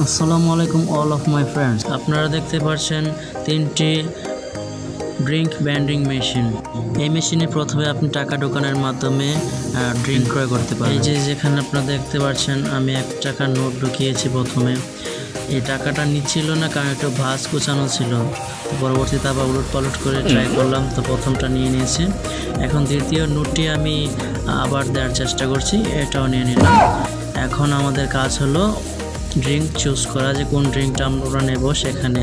আসসালামু আলাইকুম all of my friends. আপনারা দেখতে পাচ্ছেন তিনটি ড্রিঙ্ক ভেন্ডিং মেশিন। এই মেশিনে প্রথমে আপনি টাকা ঢোকানোর মাধ্যমে ড্রিঙ্ক ক্রয় করতে পারেন। এই যে যেখানে আপনারা দেখতে পাচ্ছেন আমি 1 টাকার নোট ঢুকিয়েছি প্রথমে। এই টাকাটা নিচ্ছিল না কারণ একটু ভাঁজ কুচানো ছিল। পরবর্তীতে আবার উলট পালট করে ট্রাই করলাম, তো প্রথমটা নিয়ে নিয়েছি। এখন দ্বিতীয় নোটটি আমি আবার দেওয়ার চেষ্টা করছি, এটাও নিয়ে নিলাম। এখন আমাদের কাজ হলো ড্রিঙ্ক চুজ করা, যে কোন ড্রিঙ্কটা আমরা নেব। সেখানে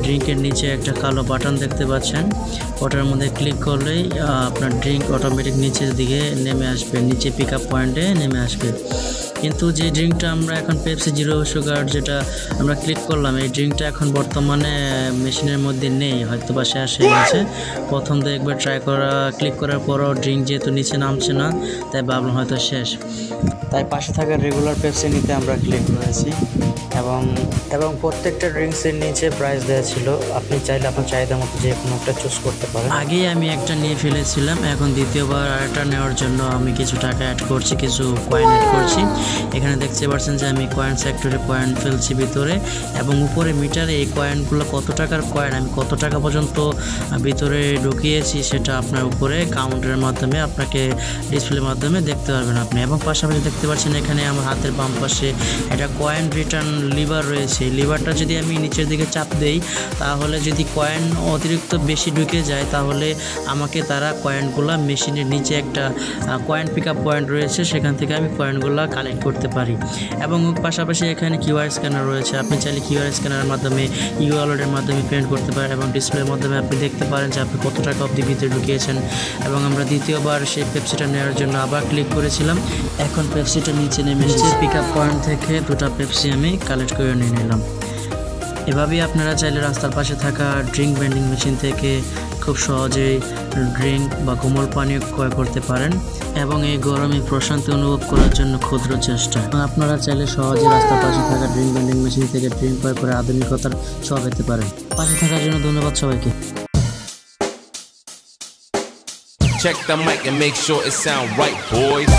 ড্রিঙ্কের নিচে একটা কালো বাটন দেখতে পাচ্ছেন, ওটার মধ্যে ক্লিক করলেই আপনার ড্রিঙ্ক অটোমেটিক নিচের দিকে নেমে আসবে, নিচে পিক আপ পয়েন্টে নেমে আসবে। কিন্তু যে ড্রিঙ্কটা আমরা এখন পেপসি জিরো সুগার যেটা আমরা ক্লিক করলাম, এই ড্রিঙ্কটা এখন বর্তমানে মেশিনের মধ্যে নেই, হয়তো বা শেষ হয়ে গেছে। প্রথম তো একবার ট্রাই করা, ক্লিক করার পরও ড্রিঙ্ক যেহেতু নিচে নামছে না, তাই ভাবলাম হয়তো শেষ। তাই পাশে থাকা রেগুলার পেপসি নিতে আমরা ক্লিক করেছি এবং প্রত্যেকটা ড্রিঙ্কসের নিচে প্রাইস দেওয়া ছিল। আপনি চাইলে আপনার চাহিদা মতো যে কোনো একটা চুজ করতে পারেন। আগেই আমি একটা নিয়ে ফেলেছিলাম, এখন দ্বিতীয়বার আরেকটা নেওয়ার জন্য আমি কিছু টাকা অ্যাড করছি, কিছু কয়েন অ্যাড করছি। এখানে দেখতে পাচ্ছেন যে আমি কয়েন সেক্টরে কয়েন ফেলছি ভিতরে, এবং উপরে মিটারে এই কয়েনগুলো কত টাকার কয়েন, আমি কত টাকা পর্যন্ত ভিতরে ঢুকিয়েছি সেটা আপনার উপরে কাউন্টারের মাধ্যমে আপনাকে ডিসপ্লের মাধ্যমে দেখতে পারবেন আপনি। এবং পাশাপাশি দেখতে পাচ্ছেন এখানে আমার হাতের বাম পাশে একটা কয়েন রিটার্ন লিভার রয়েছে। লিভারটা যদি আমি নিচের দিকে চাপ দেই, তাহলে যদি কয়েন অতিরিক্ত বেশি ঢুকে যায়, তাহলে আমাকে তারা কয়েনগুলো মেশিনের নিচে একটা কয়েন পিক আপ পয়েন্ট রয়েছে, সেখান থেকে আমি কয়েনগুলো কালেক্ট করতে পারি। এবং পাশাপাশি এখানে কিউআর স্ক্যানার রয়েছে, আপনি চাইলে কিউআর স্ক্যানারের মাধ্যমে ওয়ালেটের মাধ্যমে পেমেন্ট করতে পারেন, এবং ডিসপ্লের মাধ্যমে আপনি দেখতে পারেন যে আপনি কত টাকা অবধি ভিতরে ঢুকিয়েছেন। এবং আমরা দ্বিতীয়বার সেই পেপসিটা নেওয়ার জন্য আবার ক্লিক করেছিলাম। এখন পেপসিটা নিচে নেমে এসেছে, পিক আপ পয়েন্ট থেকে 2টা পেপসি আমি কালেক্ট করে নিয়ে নিলাম। এভাবেই আপনারা চাইলে রাস্তার পাশে থাকা ড্রিঙ্ক ভেন্ডিং মেশিন থেকে খুব সহজেই ড্রিঙ্ক বা কোমল পানীয় ক্রয় করতে পারেন, এবং এই গরমে প্রশান্তি অনুভব করার জন্য ক্ষুদ্র চেষ্টা। আপনারা চাইলে সহজে রাস্তার পাশে থাকা ড্রিঙ্ক ভেন্ডিং মেশিন থেকে ড্রিঙ্ক ক্রয় করে আধুনিকতার ছোঁয়া পেতে পারেন। পাশে থাকার জন্য ধন্যবাদ সবাইকে। Check the mic and make sure it sound right, boys.